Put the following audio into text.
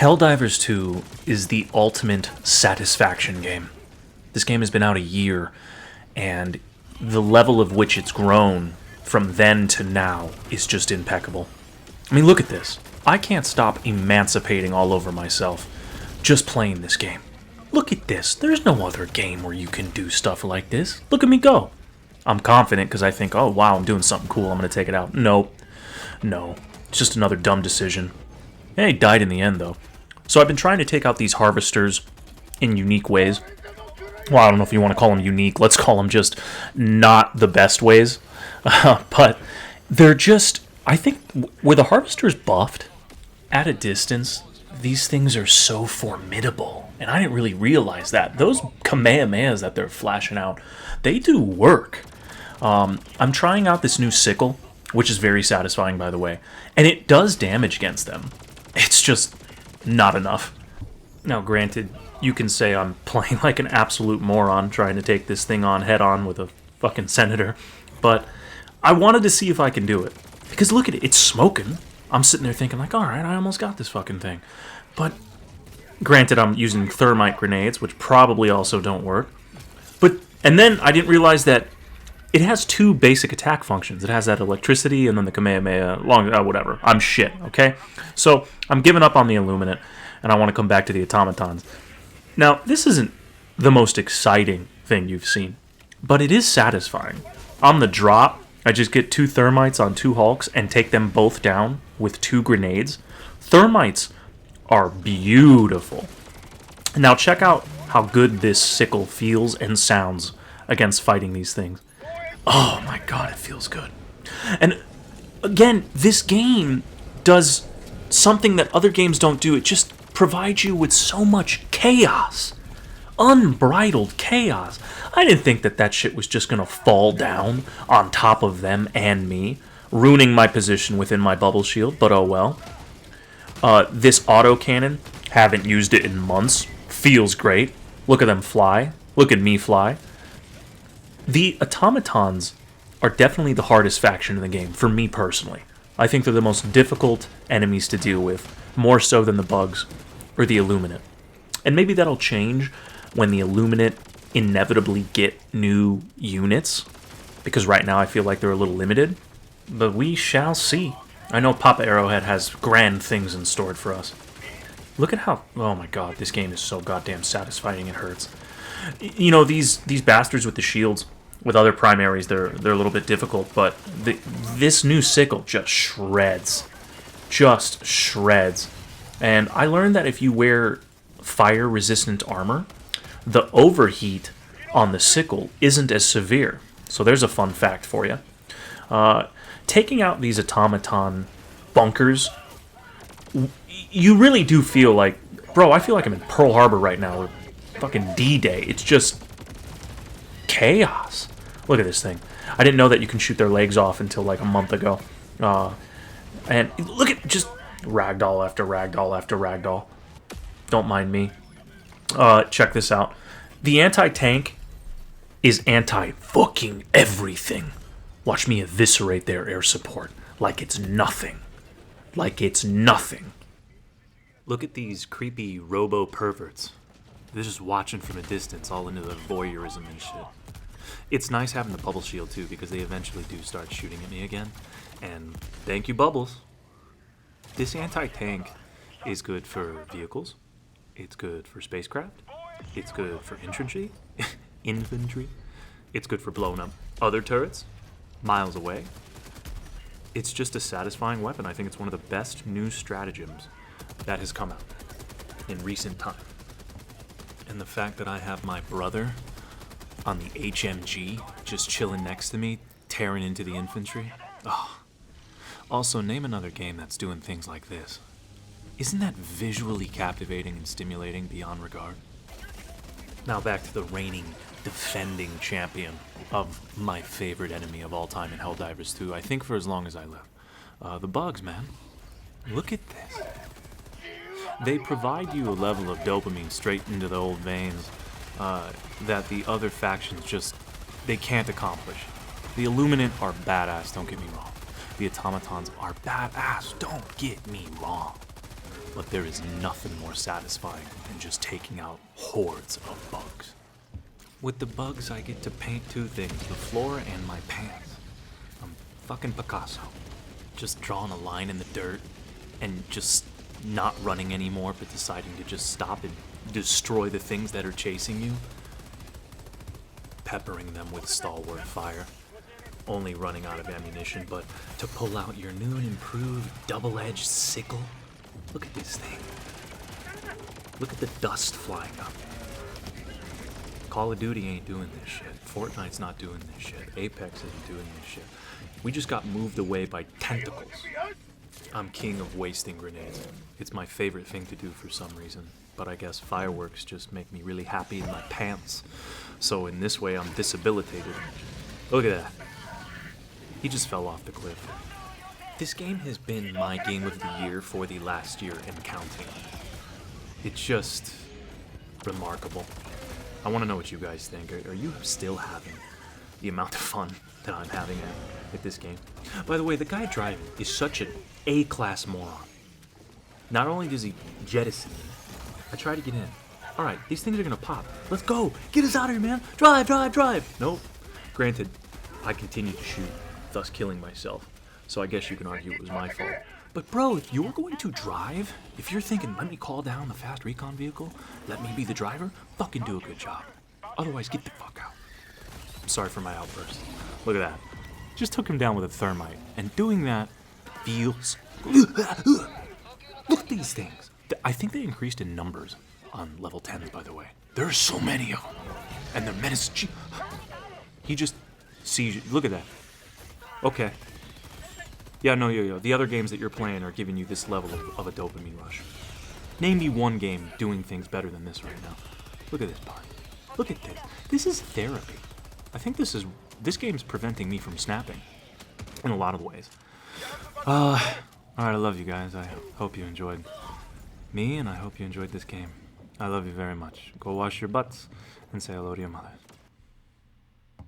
Helldivers 2 is the ultimate satisfaction game. This game has been out a year, and the level of which it's grown from then to now is just impeccable. I mean, look at this. I can't stop emancipating all over myself just playing this game. Look at this. There's no other game where you can do stuff like this. Look at me go. I'm confident because I think, oh, wow, I'm doing something cool. I'm going to take it out. No. It's just another dumb decision. Yeah, he died in the end, though. So I've been trying to take out these harvesters in unique ways. Well, I don't know if you want to call them unique. Let's call them just not the best ways. But they're just, I think, with the harvesters buffed at a distance, these things are so formidable. And I didn't really realize that. Those Kamehamehas that they're flashing out, they do work. I'm trying out this new sickle, which is very satisfying, by the way. And it does damage against them. It's just not enough. Now, granted, you can say I'm playing like an absolute moron trying to take this thing on head-on with a fucking senator, but I wanted to see if I can do it. Because look at it, it's smoking. I'm sitting there thinking like, alright, I almost got this fucking thing. But, granted, I'm using thermite grenades, which probably also don't work. And then I didn't realize that it has two basic attack functions. It has that electricity and then the Kamehameha, whatever. I'm shit, okay? So, I'm giving up on the Illuminate, and I want to come back to the automatons. Now, this isn't the most exciting thing you've seen, but it is satisfying. On the drop, I just get 2 thermites on 2 hulks and take them both down with 2 grenades. Thermites are beautiful. Now, check out how good this sickle feels and sounds against fighting these things. Oh my god, it feels good. And again, this game does something that other games don't do. It just provides you with so much chaos. Unbridled chaos. I didn't think that shit was just going to fall down on top of them and me, ruining my position within my bubble shield, but oh well. This autocannon, haven't used it in months. Feels great. Look at them fly. Look at me fly. The automatons are definitely the hardest faction in the game, for me personally. I think they're the most difficult enemies to deal with, more so than the bugs or the Illuminate. And maybe that'll change when the Illuminate inevitably get new units, because right now I feel like they're a little limited, but we shall see. I know Papa Arrowhead has grand things in store for us. Look at how, oh my god, this game is so goddamn satisfying, it hurts. You know, these bastards with the shields, with other primaries, they're a little bit difficult, but this new sickle just shreds. Just shreds. And I learned that if you wear fire-resistant armor, the overheat on the sickle isn't as severe. So there's a fun fact for you. Taking out these automaton bunkers, you really do feel like, bro, I feel like I'm in Pearl Harbor right now, or fucking D-Day. It's just chaos. Look at this thing. I didn't know that you can shoot their legs off until like a month ago. And look at just ragdoll after ragdoll after ragdoll. Don't mind me. Check this out. The anti-tank is anti-fucking everything. Watch me eviscerate their air support like it's nothing. Like it's nothing. Look at these creepy robo-perverts. They're just watching from a distance, all into the voyeurism and shit. It's nice having the bubble shield, too, because they eventually do start shooting at me again. And thank you, Bubbles. This anti-tank is good for vehicles. It's good for spacecraft. It's good for infantry. It's good for blowing up other turrets miles away. It's just a satisfying weapon. I think it's one of the best new stratagems that has come out in recent time. And the fact that I have my brother on the HMG just chilling next to me, tearing into the infantry. Oh. Also, name another game that's doing things like this. Isn't that visually captivating and stimulating beyond regard? Now back to the reigning, defending champion of my favorite enemy of all time in Helldivers 2, I think for as long as I live. The bugs, man. Look at this. They provide you a level of dopamine straight into the old veins that the other factions just, they can't accomplish. The Illuminate are badass, don't get me wrong. The automatons are badass, don't get me wrong. but there is nothing more satisfying than just taking out hordes of bugs. With the bugs, I get to paint two things, the floor and my pants. I'm fucking Picasso. Just drawing a line in the dirt and just not running anymore, but deciding to just stop and destroy the things that are chasing you. Peppering them with stalwart fire. Only running out of ammunition, but to pull out your new and improved double-edged sickle. Look at this thing. Look at the dust flying up. Call of Duty ain't doing this shit. Fortnite's not doing this shit. Apex isn't doing this shit. We just got moved away by tentacles. I'm king of wasting grenades. It's my favorite thing to do for some reason. But I guess fireworks just make me really happy in my pants. So in this way, I'm disabilitated. Look at that. He just fell off the cliff. This game has been my game of the year for the last year and counting. It's just remarkable. I want to know what you guys think. Are you still having the amount of fun that I'm having at this game? By the way, the guy driving is such an A-class moron. Not only does he jettison me, I try to get in. Alright, these things are gonna pop. Let's go! Get us out of here, man! Drive, drive, drive! Nope. Granted, I continued to shoot, thus killing myself. So I guess you can argue it was my fault. But bro, if you're going to drive, if you're thinking, let me call down the fast recon vehicle, let me be the driver, fucking do a good job. Otherwise, get the fuck out. I'm sorry for my outburst. Look at that. Just took him down with a thermite. And doing that feels... Look at these things. I think they increased in numbers on level 10s, by the way. There are so many of them. And they're menacing. He just sees you. Look at that. Okay. Yeah, no, yo. The other games that you're playing are giving you this level of a dopamine rush. Name me one game doing things better than this right now. Look at this part. Look at this. This is therapy. I think this game's preventing me from snapping. In a lot of ways. Alright, I love you guys. I hope you enjoyed me, and I hope you enjoyed this game. I love you very much. Go wash your butts and say hello to your mothers.